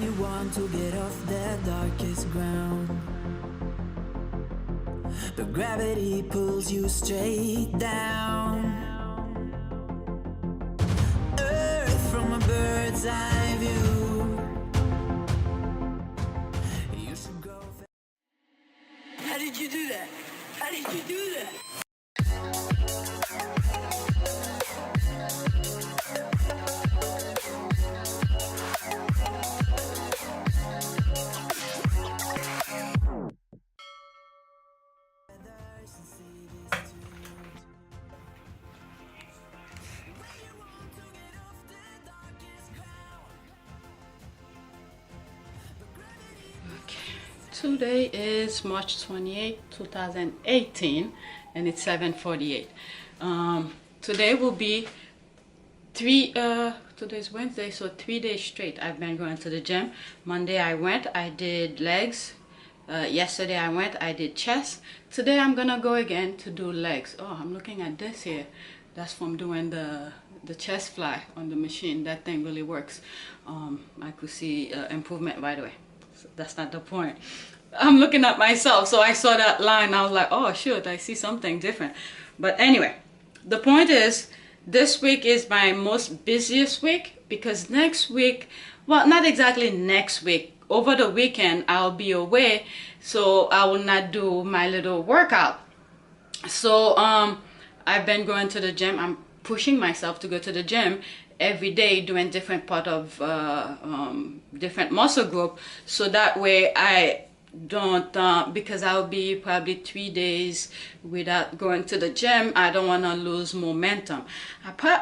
when you want to get off that darkest ground, but gravity pulls you straight down. Earth from a bird's eye view. You should go. How did you do that? How did you do that? Today is March 28, 2018, and it's 7:48. Today will be today's Wednesday, so 3 days straight I've been going to the gym. Monday I went, I did legs. Yesterday I went, I did chest. Today I'm gonna go again to do legs. Oh, I'm looking at this here. That's from doing the chest fly on the machine. That thing really works. I could see improvement right away. So that's not the point. I'm looking at myself, so I saw that line. I was like, oh shoot, I see something different. But anyway, the point is, this week is my most busiest week, because next week, well, not exactly next week, over the weekend I'll be away, so I will not do my little workout. So I've been going to the gym. I'm pushing myself to go to the gym every day, doing different part of different muscle group, so that way I don't because I'll be probably 3 days without going to the gym. I don't want to lose momentum.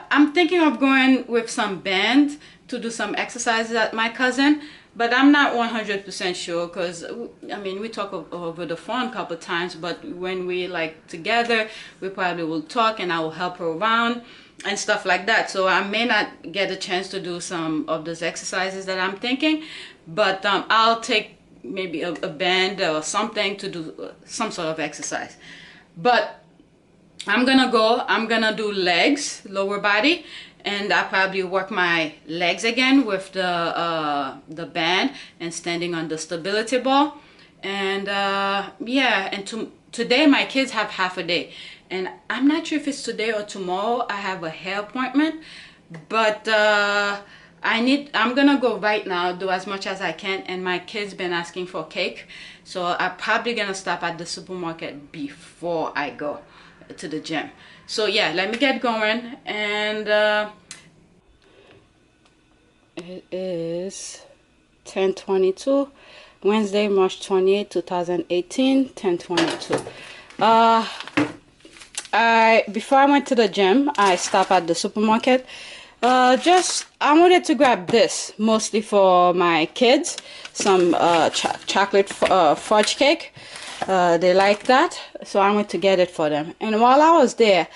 I'm thinking of going with some band to do some exercises at my cousin, but I'm not 100% sure, because I mean, we talk over the phone a couple of times, but when we like together, we probably will talk and I will help her around and stuff like that. So I may not get a chance to do some of those exercises that I'm thinking, but I'll take maybe a band or something to do some sort of exercise. But I'm gonna do legs, lower body, and I'll probably work my legs again with the band and standing on the stability ball. And yeah, and today my kids have half a day, and I'm not sure if it's today or tomorrow. I have a hair appointment, but I'm gonna go right now, do as much as I can. And my kids been asking for cake, so I'm probably gonna stop at the supermarket before I go to the gym. So yeah, let me get going. And it is 10:22, Wednesday, March 28, 2018, 10:22. Before I went to the gym, I stopped at the supermarket. I wanted to grab this, mostly for my kids, some chocolate fudge cake. They like that, so I went to get it for them. And while I was there,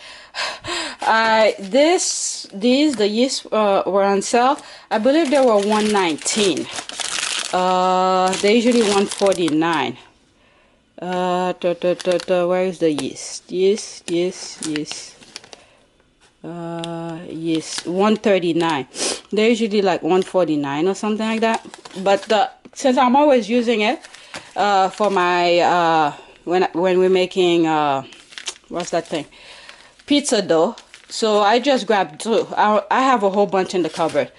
the yeast were on sale. I believe they were $1.19. They're usually $1.49. Where is the yeast? Yeast. Yes, $1.39. They're usually like $1.49 or something like that. But since I'm always using it for my when we're making what's that thing, pizza dough, so I just grabbed two. I have a whole bunch in the cupboard.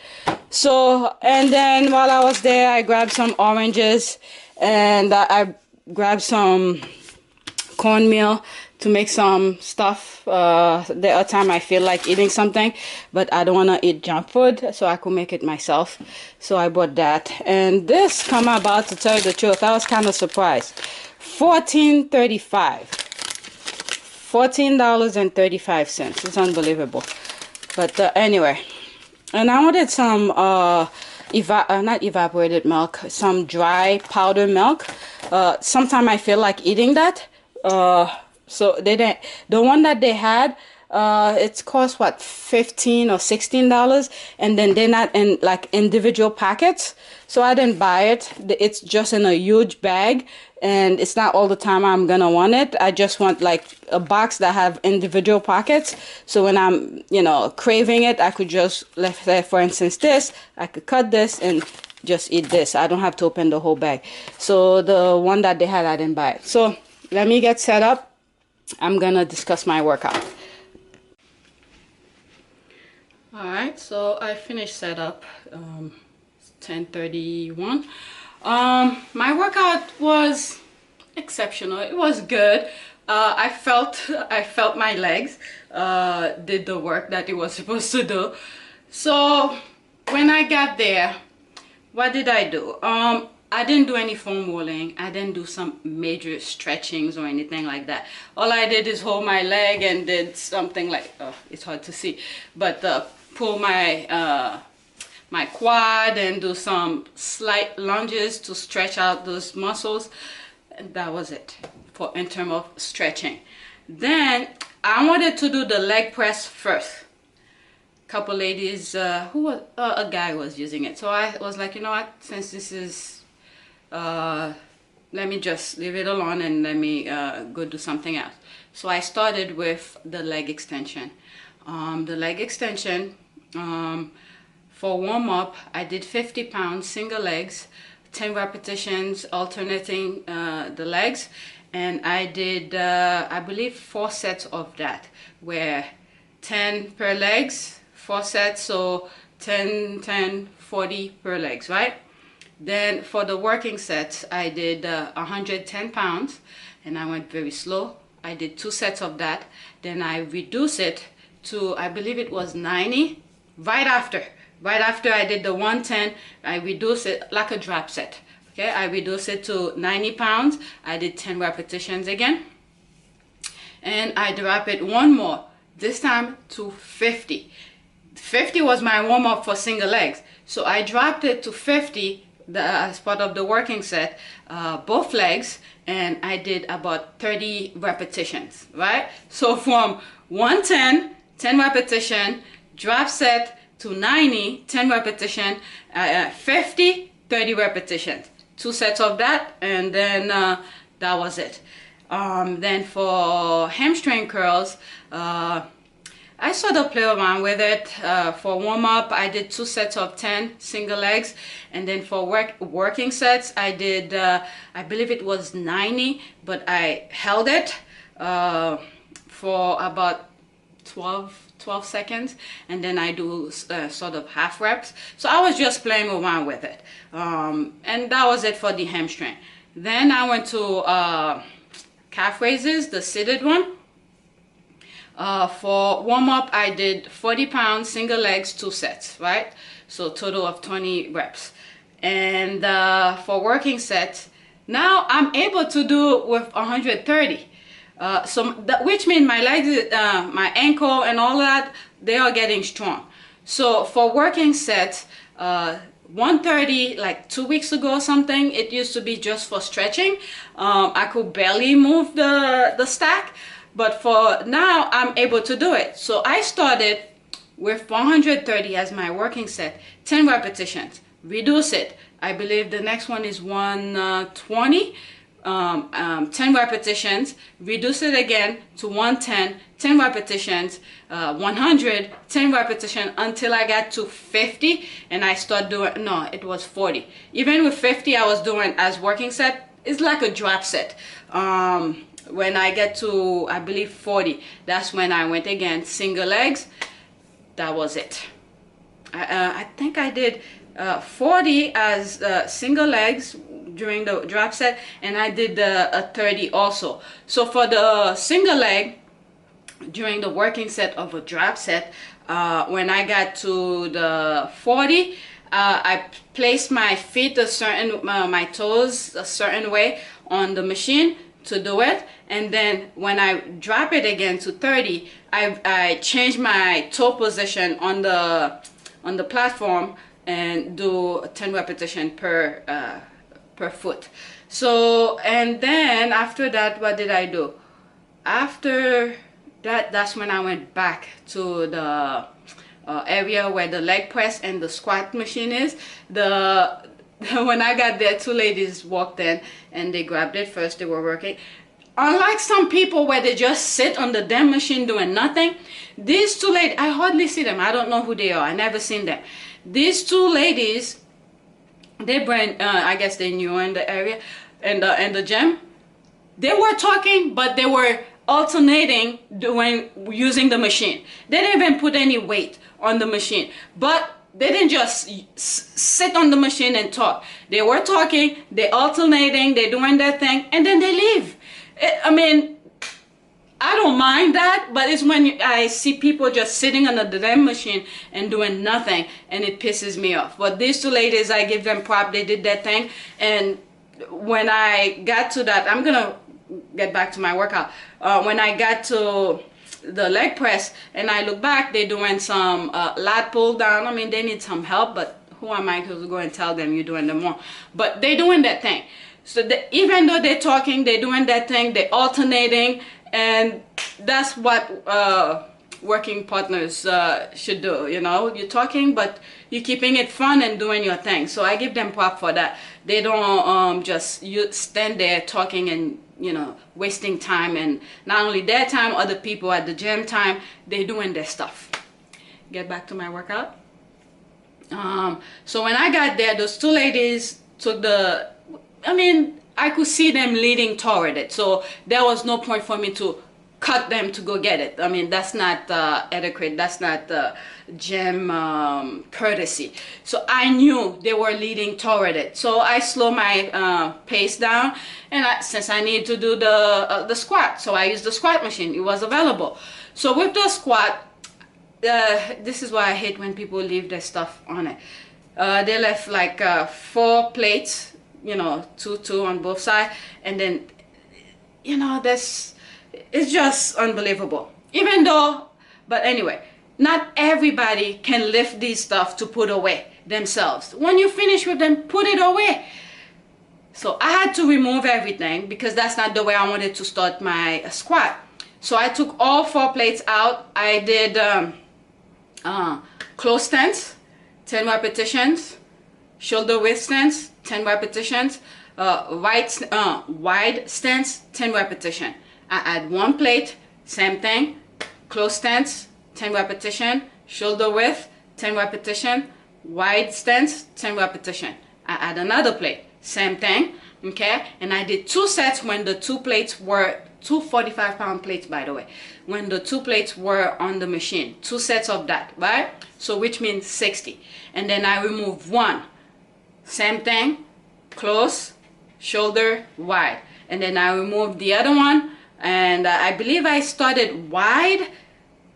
So, and then while I was there, I grabbed some oranges, and I grabbed some cornmeal to make some stuff. The other time I feel like eating something, but I don't want to eat junk food, so I could make it myself. So I bought that. And this, come about to tell you the truth, I was kind of surprised. $14.35. $14.35. It's unbelievable. But anyway, and I wanted some not evaporated milk, some dry powder milk. Sometimes I feel like eating that. So the one that they had, it's cost what, $15 or $16, and then they're not in like individual packets, so I didn't buy it. It's just in a huge bag, and it's not all the time I'm gonna want it. I just want like a box that have individual pockets, so when I'm, you know, craving it, I could just, let's say for instance this, I could cut this and just eat this. I don't have to open the whole bag. So the one that they had, I didn't buy it. So let me get set up. I'm gonna discuss my workout. All right, so I finished setup. 10:31. My workout was exceptional. It was good. I felt my legs did the work that it was supposed to do. So when I got there, what did I do? I didn't do any foam rolling. I didn't do some major stretchings or anything like that. All I did is hold my leg and did something like, it's hard to see, but pull my my quad and do some slight lunges to stretch out those muscles. And that was it for in terms of stretching. Then I wanted to do the leg press first. Couple ladies a guy was using it, so I was like, you know what, since this is let me just leave it alone and let me go do something else. So I started with the leg extension. The leg extension, for warm-up, I did 50 pounds single legs, 10 repetitions alternating the legs, and I did I believe 4 sets of that, where 10 per legs, 4 sets, so 10 10 40 per legs, right? Then for the working sets, I did 110 pounds, and I went very slow. I did 2 sets of that. Then I reduced it to, I believe it was 90. Right after I did the 110, I reduced it like a drop set. Okay, I reduced it to 90 pounds. I did 10 repetitions again, and I drop it one more, this time to 50. 50 was my warm-up for single legs, so I dropped it to 50 as part of the working set, both legs, and I did about 30 repetitions, right? So from 110, 10 repetition, drop set, to 90, 10 repetition, 50, 30 repetitions, 2 sets of that, and then that was it. Then for hamstring curls, I sort of play around with it. For warm-up, I did 2 sets of 10 single legs, and then for working sets, I did, I believe it was 90, but I held it for about 12 seconds, and then I do sort of half reps. So I was just playing around with it, and that was it for the hamstring. Then I went to calf raises, the seated one. For warm-up, I did 40 pounds single legs, 2 sets, right? So total of 20 reps. And for working sets, now I'm able to do with 130. Which means my legs, my ankle and all that, they are getting strong. So for working sets, 130, like 2 weeks ago or something, it used to be just for stretching. I could barely move the stack, but for now I'm able to do it. So I started with 130 as my working set, 10 repetitions, reduce it. I believe the next one is 120. 10 repetitions, reduce it again to 110, 10 repetitions, 100, 10 repetitions until I got to 50, and I start doing, no, it was 40. Even with 50, I was doing as working set. It's like a drop set. When I get to, I believe 40, that's when I went again, single legs. That was it. I think I did 40 as single legs during the drop set, and I did a 30 also. So for the single leg during the working set of a drop set, when I got to the 40, I placed my feet a certain, my toes a certain way on the machine to do it, and then when I drop it again to 30, I change my toe position on the platform and do 10 repetition per foot. So, and then after that, what did I do? After that, that's when I went back to the area where the leg press and the squat machine is. When I got there, 2 ladies walked in and they grabbed it first. They were working. Unlike some people where they just sit on the damn machine doing nothing, these 2 ladies, I hardly see them. I don't know who they are. I never seen them. These 2 ladies, they brand I guess they knew in the area, in the gym. They were talking, but they were alternating using the machine. They didn't even put any weight on the machine, but they didn't just sit on the machine and talk. They were talking, they alternating, they doing their thing, and then they leave. I mean, I don't mind that, but it's when I see people just sitting on the damn machine and doing nothing, and it pisses me off. But these two ladies, I give them prop. They did their thing, and when I got to that, I'm gonna get back to my workout. When I got to the leg press and I look back, they're doing some lat pull down. I mean, they need some help, but who am I to go and tell them you're doing them wrong? But they're doing that thing. So even though they're talking, they're doing that thing, they're alternating, and that's what working partners should do. You know, you're talking, but you're keeping it fun and doing your thing. So I give them prop for that. They don't just stand there talking and, you know, wasting time, and not only their time, other people at the gym time. They're doing their stuff. Get back to my workout. So when I got there, those two ladies took the, I mean, I could see them leading toward it, so there was no point for me to cut them to go get it. I mean, that's not adequate. That's not gym courtesy. So I knew they were leading toward it, so I slowed my pace down, and since I need to do the squat, so I used the squat machine. It was available. So with the squat, this is why I hate when people leave their stuff on it. They left like 4 plates, you know, two on both sides, and then, you know, it's just unbelievable. Even though, but anyway, not everybody can lift these stuff to put away themselves. When you finish with them, put it away. So I had to remove everything because that's not the way I wanted to start my squat. So I took all 4 plates out. I did close stance, 10 repetitions, shoulder width stance, 10 repetitions, wide stance, 10 repetition. I add 1 plate, same thing, close stance, 10 repetition, shoulder width, 10 repetition, wide stance, 10 repetition. I add another plate, same thing, okay? And I did 2 sets when the 2 plates were 2 45-pound plates, by the way, when the 2 plates were on the machine. 2 sets of that, right? So which means 60. And then I remove 1, same thing, close, shoulder, wide. And then I removed the other one, and I believe I started wide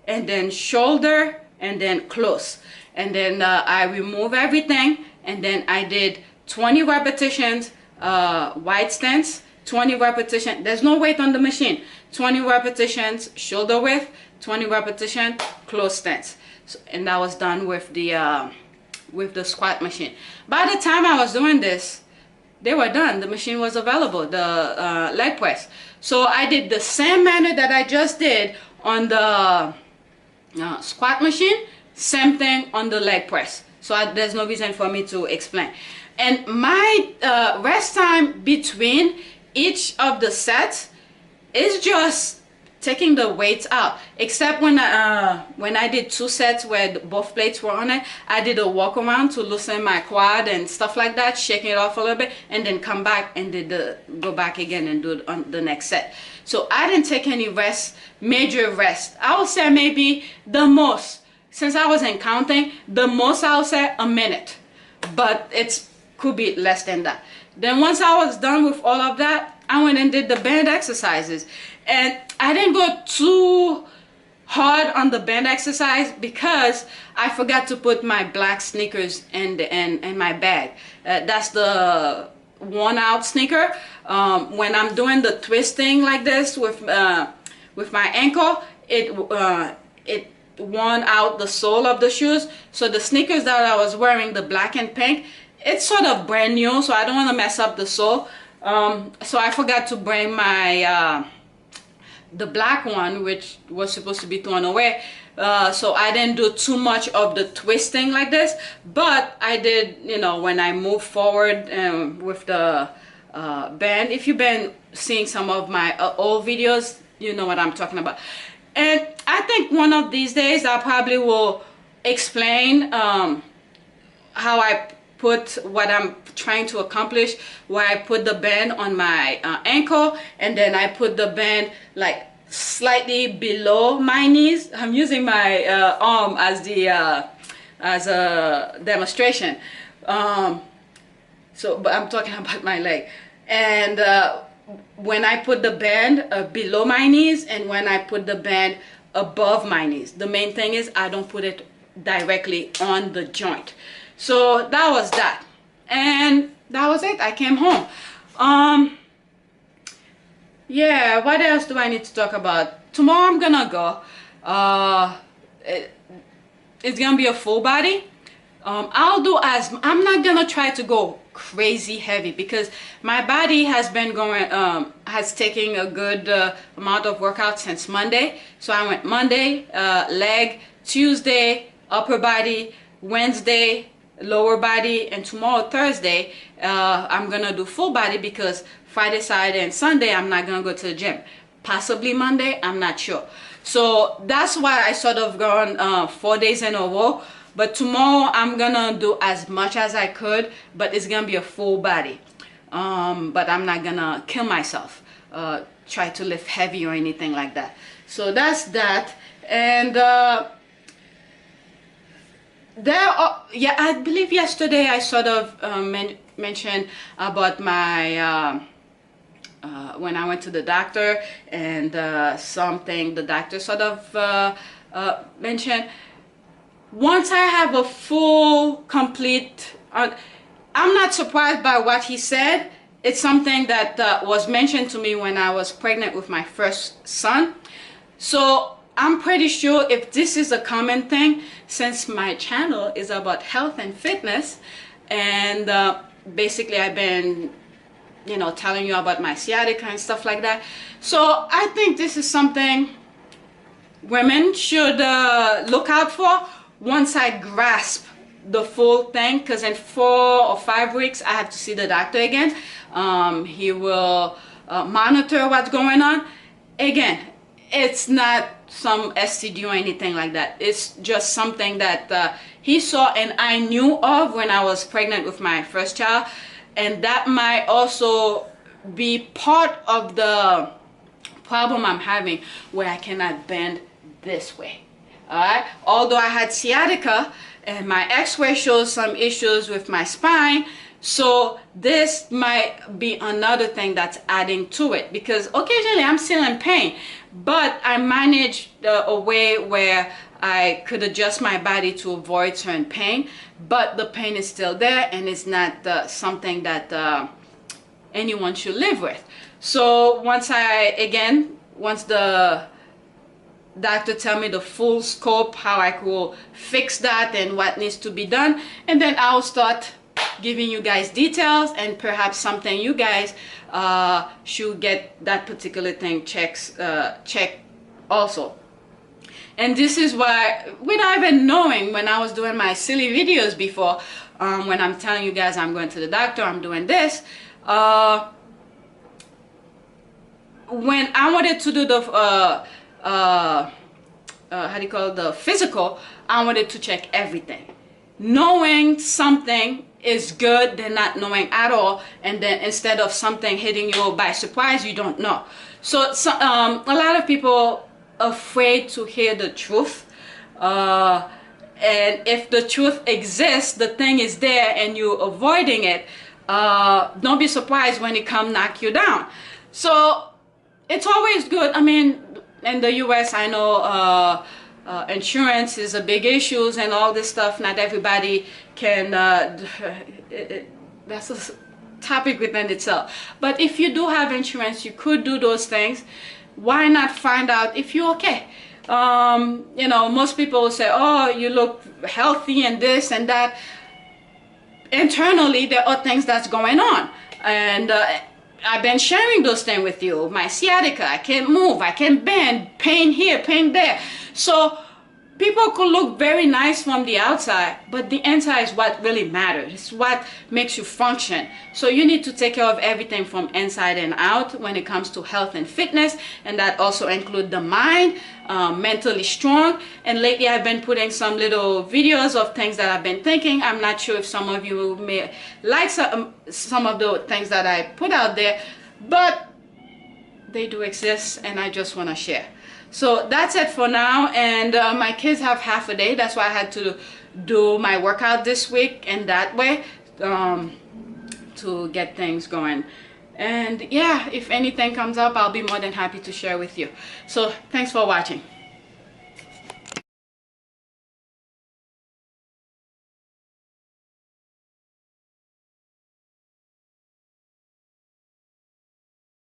and then shoulder and then close. And then I remove everything, and then I did 20 repetitions wide stance, 20 repetitions, there's no weight on the machine, 20 repetitions shoulder width, 20 repetition close stance. So, and that was done with the squat machine. By the time I was doing this, they were done. The machine was available, the leg press. So I did the same manner that I just did on the squat machine, same thing on the leg press. So there's no reason for me to explain. And my rest time between each of the sets is just taking the weights out, except when I did 2 sets where both plates were on it. I did a walk around to loosen my quad and stuff like that, shaking it off a little bit, and then come back and go back again and do it on the next set. So I didn't take any rest, major rest. I would say maybe the most, since I wasn't counting, the most I would say a minute, but it could be less than that. Then once I was done with all of that, I went and did the band exercises. And I didn't go too hard on the band exercise because I forgot to put my black sneakers in my bag. That's the worn out sneaker. When I'm doing the twisting like this with my ankle, it worn out the sole of the shoes. So the sneakers that I was wearing, the black and pink, it's sort of brand new, so I don't want to mess up the sole. So I forgot to bring my the black one, which was supposed to be thrown away. So I didn't do too much of the twisting like this, but I did, you know, when I move forward with the band. If you've been seeing some of my old videos, you know what I'm talking about. And I think one of these days I probably will explain how I put what I'm trying to accomplish, where I put the band on my ankle, and then I put the band like slightly below my knees. I'm using my arm as the as a demonstration. But I'm talking about my leg. And when I put the band below my knees, and when I put the band above my knees, the main thing is I don't put it directly on the joint. So that was that, and that was it. I came home. Yeah, what else do I need to talk about? Tomorrow I'm gonna go. It's gonna be a full body. I'm not gonna try to go crazy heavy, because my body has been going, has taken a good amount of workout since Monday. So I went Monday, leg, Tuesday, upper body, Wednesday, lower body, and tomorrow, Thursday, I'm gonna do full body, because Friday, Saturday, and Sunday I'm not gonna go to the gym. Possibly Monday, I'm not sure. So that's why I sort of gone 4 days in a row. But tomorrow I'm gonna do as much as I could, but it's gonna be a full body. But I'm not gonna kill myself, try to lift heavy or anything like that. So that's that. And yeah, I believe yesterday I sort of mentioned about my when I went to the doctor, and something the doctor sort of mentioned. Once I have a full, complete, I'm not surprised by what he said. It's something that was mentioned to me when I was pregnant with my first son. So I'm pretty sure if this is a common thing, since my channel is about health and fitness, and basically I've been, you know, telling you about my sciatica and stuff like that. So I think this is something women should look out for. Once I grasp the full thing, because in 4 or 5 weeks I have to see the doctor again. He will monitor what's going on. Again, it's not some STD or anything like that. It's just something that he saw and I knew of when I was pregnant with my first child, and that might also be part of the problem I'm having, where I cannot bend this way. Alright, although I had sciatica and my x-ray shows some issues with my spine, so this might be another thing that's adding to it, because occasionally I'm still in pain, but I managed a way where I could adjust my body to avoid certain pain, but the pain is still there, and it's not something that anyone should live with. So once the doctor tell me the full scope, how I could fix that and what needs to be done, and then I'll start giving you guys details, and perhaps something you guys should get that particular thing checked also. And this is why, without even knowing, when I was doing my silly videos before, when I'm telling you guys I'm going to the doctor, I'm doing this, when I wanted to do the how do you call it, the physical, I wanted to check everything. Knowing something is good than not knowing at all, and then instead of something hitting you by surprise, you don't know. So a lot of people afraid to hear the truth, and if the truth exists, the thing is there and you're avoiding it, don't be surprised when it come knock you down. So it's always good. I mean, in the US, I know insurance is a big issue and all this stuff. Not everybody can, that's a topic within itself. But if you do have insurance, you could do those things. Why not find out if you're okay? You know, most people will say, oh, you look healthy and this and that. Internally, there are things that's going on. And I've been sharing those things with you. My sciatica, I can't move, I can't bend, pain here, pain there. So people could look very nice from the outside, but the inside is what really matters. It's what makes you function. So you need to take care of everything from inside and out when it comes to health and fitness, and that also includes the mind, mentally strong. And lately I've been putting some little videos of things that I've been thinking. I'm not sure if some of you may like some of the things that I put out there, but they do exist and I just want to share. So that's it for now. And my kids have half a day, that's why I had to do my workout this week, and that way to get things going. And yeah, if anything comes up, I'll be more than happy to share with you. So thanks for watching.